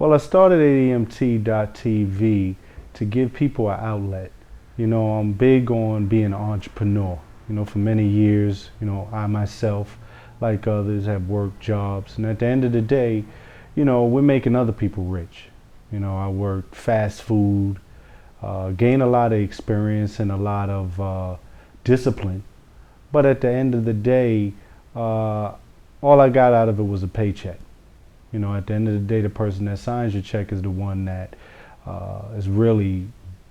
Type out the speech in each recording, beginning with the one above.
Well, I started ADMT.TV to give people an outlet. I'm big on being an entrepreneur. For many years, I myself, like others, have worked jobs. And at the end of the day, we're making other people rich. I worked fast food, gained a lot of experience and a lot of discipline. But at the end of the day, all I got out of it was a paycheck. At the end of the day, the person that signs your check is the one that is really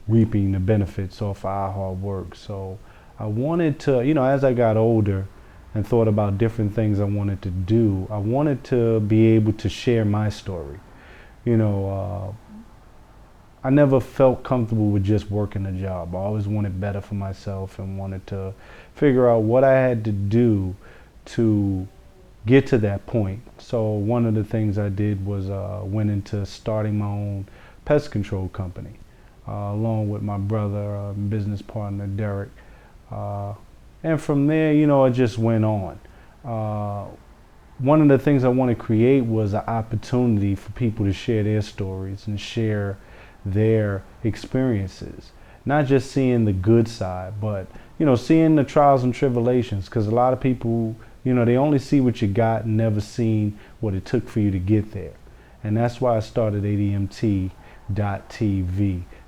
reaping the benefits off our hard work. So I wanted to, as I got older and thought about different things I wanted to do, I wanted to be able to share my story. I never felt comfortable with just working a job. I always wanted better for myself and wanted to figure out what I had to do to get to that point. So one of the things I did was went into starting my own pest control company, along with my brother, business partner, Derek. And from there, it just went on. One of the things I want to create was an opportunity for people to share their stories and share their experiences. Not just seeing the good side, but, seeing the trials and tribulations, because a lot of people, they only see what you got and never seen what it took for you to get there. And that's why I started ADMT.TV,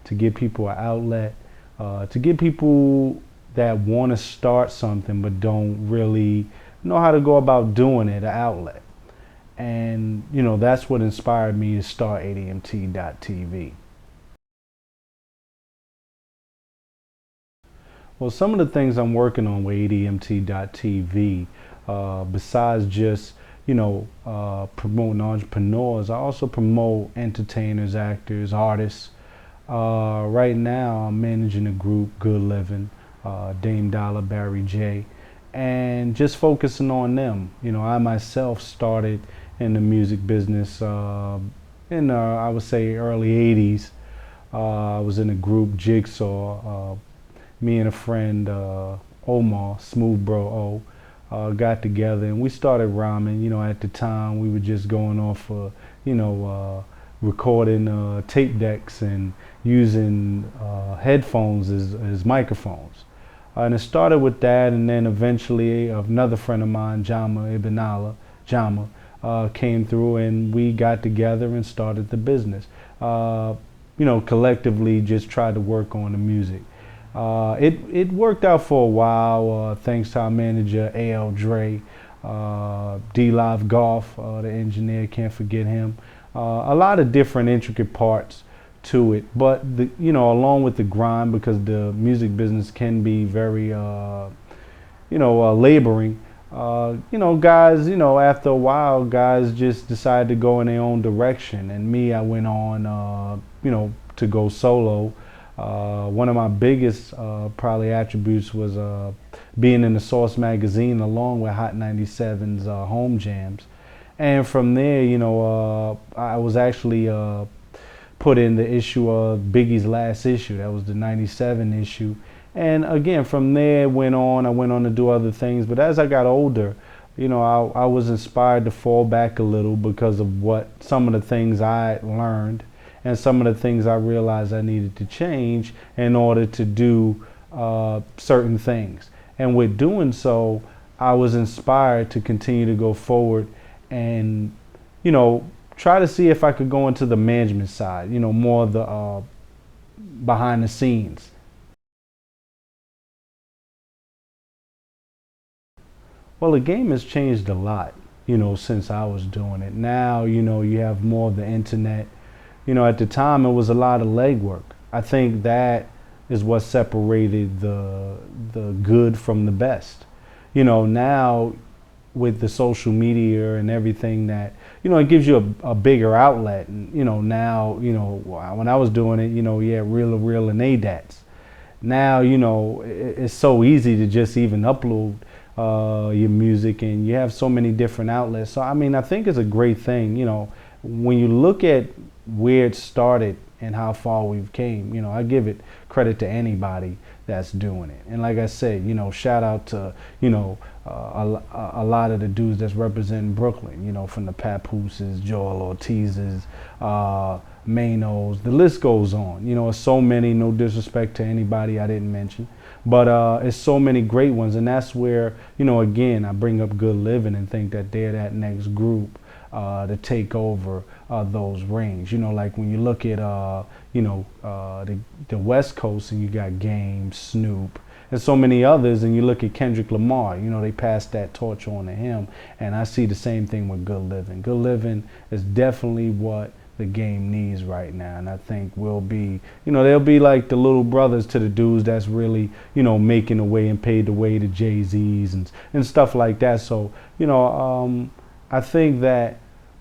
to give people an outlet, to give people that want to start something but don't really know how to go about doing it, an outlet. And, that's what inspired me to start ADMT.TV. Well, some of the things I'm working on with ADMT.TV, besides just, promoting entrepreneurs, I also promote entertainers, actors, artists. Right now, I'm managing a group, Good Living, Dame Dollar, Barry J, and just focusing on them. I myself started in the music business in, I would say, early 80s. I was in a group, Jigsaw. Me and a friend, Omar, Smooth Bro O, got together and we started rhyming. At the time we were just going off, recording tape decks and using headphones as microphones. And it started with that, and then eventually another friend of mine, Jama Ibn Allah, Jama, came through and we got together and started the business. Collectively just tried to work on the music. It worked out for a while, thanks to our manager, A.L. Dre, D-Live Golf, the engineer, can't forget him. A lot of different intricate parts to it, but along with the grind, because the music business can be very, laboring. Guys, after a while, guys just decided to go in their own direction, and me, I went on, to go solo. One of my biggest probably attributes was being in the Source magazine along with Hot 97's Home Jams. And from there, I was actually put in the issue of Biggie's last issue. That was the 97 issue. And again, from there I went on to do other things. But as I got older, I was inspired to fall back a little because of some of the things I learned and some of the things I realized I needed to change in order to do certain things. And with doing so, I was inspired to continue to go forward and, try to see if I could go into the management side, more of the behind the scenes. Well, the game has changed a lot, since I was doing it. Now, you have more of the internet. At the time, it was a lot of legwork. I think that is what separated the good from the best. Now with the social media and everything that, it gives you a bigger outlet. And, now, when I was doing it, you had Reel and ADATs. Now, it's so easy to just even upload your music, and you have so many different outlets. So, I think it's a great thing, when you look at where it started and how far we've came. I give it credit to anybody that's doing it. And like I said, shout out to, a lot of the dudes that's representing Brooklyn, from the Papooses, Joel Ortizes, Manos, the list goes on. It's so many, no disrespect to anybody I didn't mention, but it's so many great ones. And that's where, again, I bring up Good Living and think that they're that next group to take over those rings. Like when you look at, the West Coast, and you got Game, Snoop, and so many others, and you look at Kendrick Lamar, they passed that torch on to him, and I see the same thing with Good Living. Good Living is definitely what the game needs right now, and I think we'll be, they'll be like the little brothers to the dudes that's really, making the way and paid the way to Jay-Z's and stuff like that. So, I think that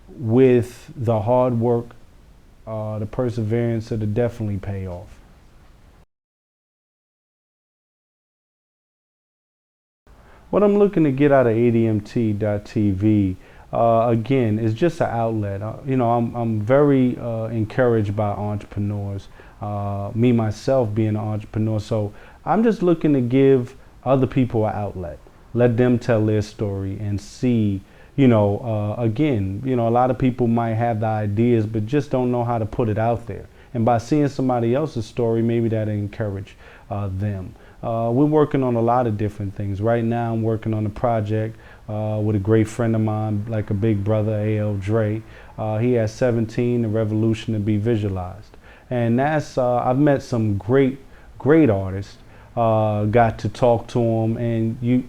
with the hard work, the perseverance, it'll definitely pay off. What I'm looking to get out of ADMT.TV, again, is just an outlet. I'm very encouraged by entrepreneurs, me myself being an entrepreneur. So I'm just looking to give other people an outlet, let them tell their story and see, again, a lot of people might have the ideas, but just don't know how to put it out there. And by seeing somebody else's story, maybe that'll encourage them. We're working on a lot of different things. Right now, I'm working on a project with a great friend of mine, like a big brother, A.L. Dre. He has 17, The Revolution to Be Visualized. And that's, I've met some great artists, got to talk to them, and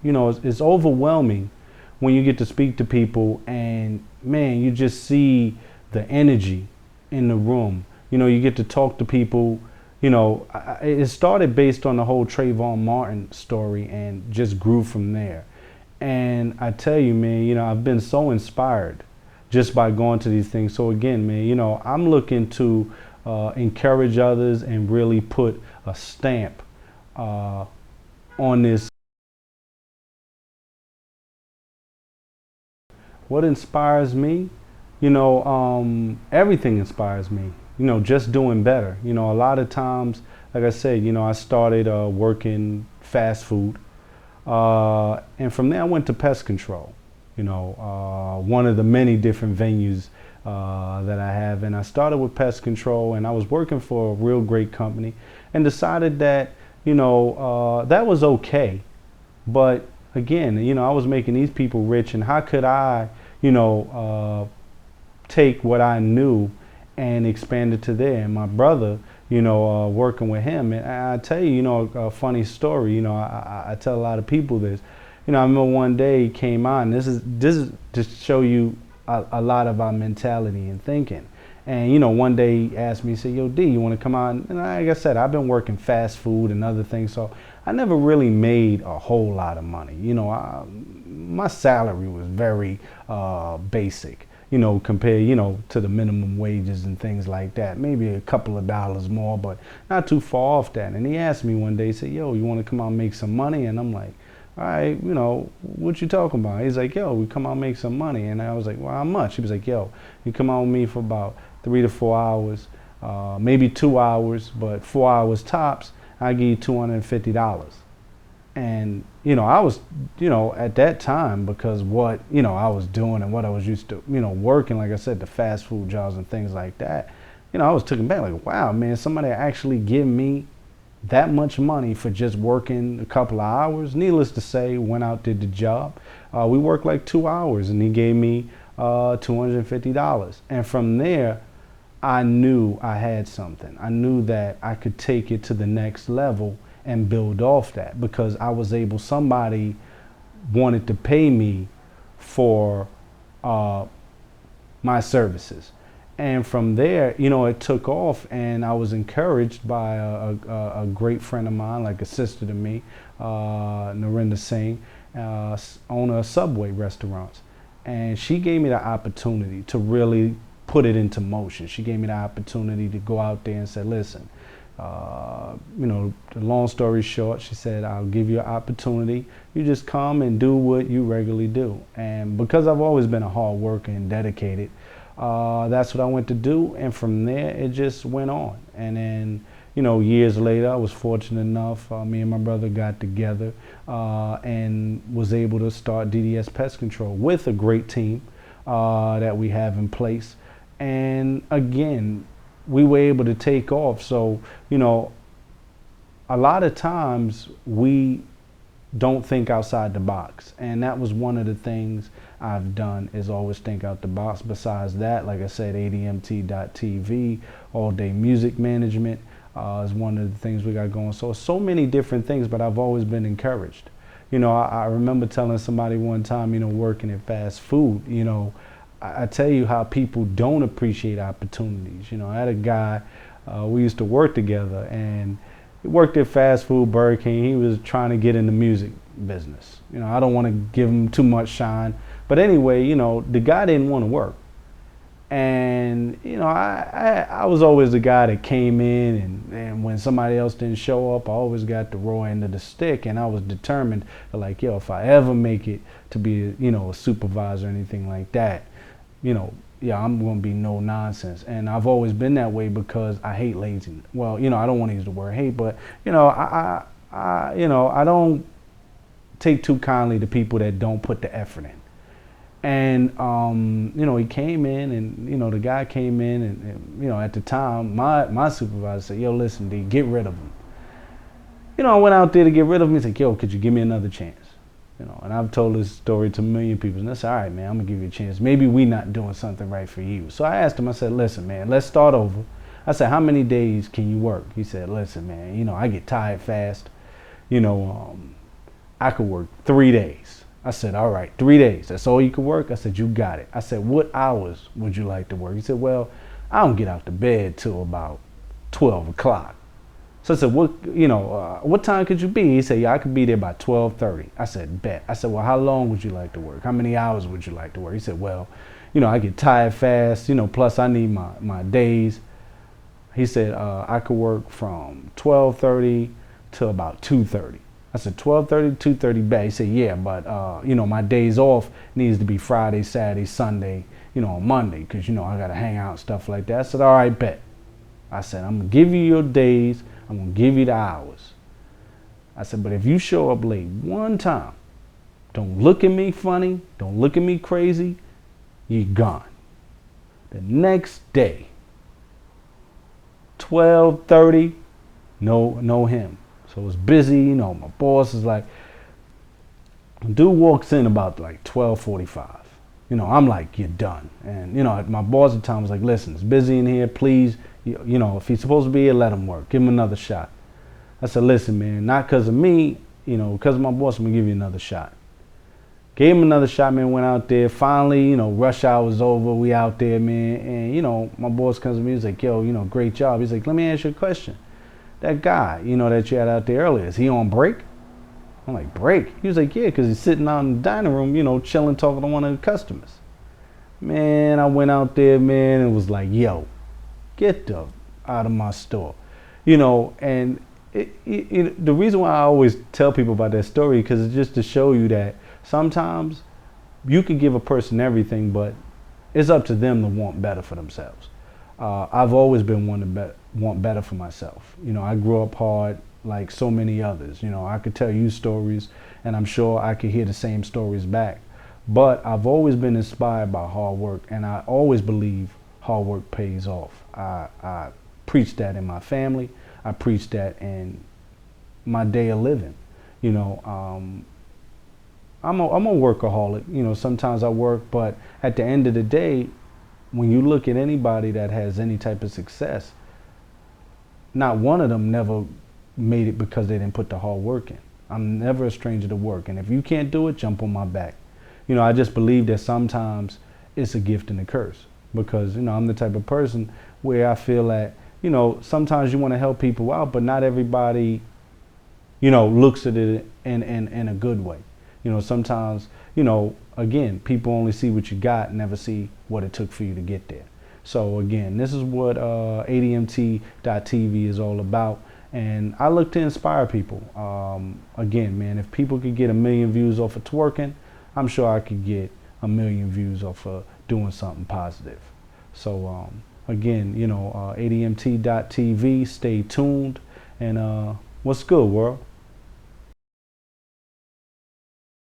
it's overwhelming when you get to speak to people, and man, you just see the energy in the room. You get to talk to people. It started based on the whole Trayvon Martin story and just grew from there. And I tell you, man, I've been so inspired just by going to these things. So again, man, I'm looking to encourage others and really put a stamp on this. What inspires me? Everything inspires me. Just doing better. A lot of times, like I said, I started working fast food. And from there I went to pest control, one of the many different venues that I have. And I started with pest control, and I was working for a real great company, and decided that, that was okay. But again, I was making these people rich, and how could I, take what I knew and expand it to there. And my brother, working with him, and I tell you, a funny story. I tell a lot of people this. I remember one day he came on. This is to show you a lot of our mentality and thinking. And one day he asked me, he said, "Yo, D, you want to come on?" And like I said, I've been working fast food and other things, so I never really made a whole lot of money. My salary was very basic. Compared, to the minimum wages and things like that. Maybe a couple of dollars more, but not too far off that. And he asked me one day, he said, "Yo, you want to come out and make some money?" And I'm like, "All right, what you talking about?" He's like, "Yo, we come out and make some money." And I was like, "Well, how much?" He was like, "Yo, you come out with me for about 3 to 4 hours, maybe 2 hours, but 4 hours tops, I'll give you $250. And, I was, at that time, because what, I was doing and what I was used to, working, like I said, the fast food jobs and things like that, I was taken back like, wow, man, somebody actually give me that much money for just working a couple of hours. Needless to say, went out, did the job. We worked like 2 hours, and he gave me $250. And from there, I knew I had something. I knew that I could take it to the next level and build off that, because I was able, somebody wanted to pay me for my services. And from there, it took off, and I was encouraged by a great friend of mine, like a sister to me, Narinder Singh, owner of Subway restaurants. And she gave me the opportunity to really put it into motion. She gave me the opportunity to go out there and say, listen, the long story short, she said, I'll give you an opportunity. You just come and do what you regularly do. And because I've always been a hard worker and dedicated, That's what I went to do, and from there it just went on. And then, years later, I was fortunate enough, me and my brother got together and was able to start DDS Pest Control with a great team that we have in place. And again, we were able to take off. So, a lot of times we don't think outside the box, and that was one of the things I've done, is always think out the box. Besides that, like I said, ADMT.TV, all day music management is one of the things we got going. So many different things, but I've always been encouraged. I remember telling somebody one time, working at fast food, I tell you how people don't appreciate opportunities. I had a guy, we used to work together, and he worked at fast food, Burger King. He was trying to get in the music business. I don't want to give him too much shine, but anyway, the guy didn't want to work. And, I was always the guy that came in, and when somebody else didn't show up, I always got the raw end of the stick, and I was determined to, like, if I ever make it to be, a supervisor or anything like that, I'm going to be no nonsense. And I've always been that way because I hate laziness. Well, I don't want to use the word hate, but, I don't take too kindly to people that don't put the effort in. And, he came in, and, the guy came in, and at the time, my supervisor said, yo, listen, D, get rid of him. I went out there to get rid of him. He said, yo, could you give me another chance? And I've told this story to a million people, and they said, all right, man, I'm going to give you a chance. Maybe we not doing something right for you. So I asked him, I said, listen, man, let's start over. I said, how many days can you work? He said, listen, man, I get tired fast. I could work 3 days. I said, all right, 3 days. That's all you can work? I said, you got it. I said, what hours would you like to work? He said, well, I don't get out to bed till about 12 o'clock. So I said, what time could you be? He said, yeah, I could be there by 12:30. I said, bet. I said, well, how long would you like to work? How many hours would you like to work? He said, well, I get tired fast, plus I need my days. He said, I could work from 12:30 to about 2:30. I said, 12:30 to 2:30, bet. He said, yeah, but, my days off needs to be Friday, Saturday, Sunday, on Monday, because, I got to hang out and stuff like that. I said, all right, bet. I said, I'm going to give you your days. I'm going to give you the hours. I said, but if you show up late one time, don't look at me funny, don't look at me crazy, you're gone. The next day, 12:30, no him. So it's busy, my boss is like, dude walks in about like 12:45. I'm like, you're done. And, my boss at the time was like, listen, it's busy in here, please. If he's supposed to be here, let him work. Give him another shot. I said, listen, man, not because of me, because of my boss, I'm going to give you another shot. Gave him another shot, man, went out there. Finally, rush hour was over. We out there, man. And, my boss comes to me, he's like, yo, great job. He's like, let me ask you a question. That guy, that you had out there earlier, is he on break? I'm like, break? He was like, yeah, because he's sitting out in the dining room, chilling, talking to one of the customers. Man, I went out there, man, and was like, yo, get out of my store. And the reason why I always tell people about that story, because it's just to show you that sometimes you can give a person everything, but it's up to them to want better for themselves. I've always been one to want better for myself. I grew up hard like so many others. I could tell you stories, and I'm sure I could hear the same stories back. But I've always been inspired by hard work, and I always believe hard work pays off. I preach that in my family. I preach that in my day of living. I'm a workaholic. Sometimes I work, but at the end of the day, when you look at anybody that has any type of success, not one of them never made it because they didn't put the hard work in. I'm never a stranger to work, and if you can't do it, jump on my back. I just believe that sometimes it's a gift and a curse, because I'm the type of person where I feel that sometimes you want to help people out, but not everybody looks at it in a good way. Sometimes again, people only see what you got, never see what it took for you to get there. So again, this is what ADMT.TV is all about, and I look to inspire people. Again, man, if people could get 1 million views off of twerking, I'm sure I could get 1 million views off of doing something positive. So again, ADMT.TV, stay tuned, and what's good, world?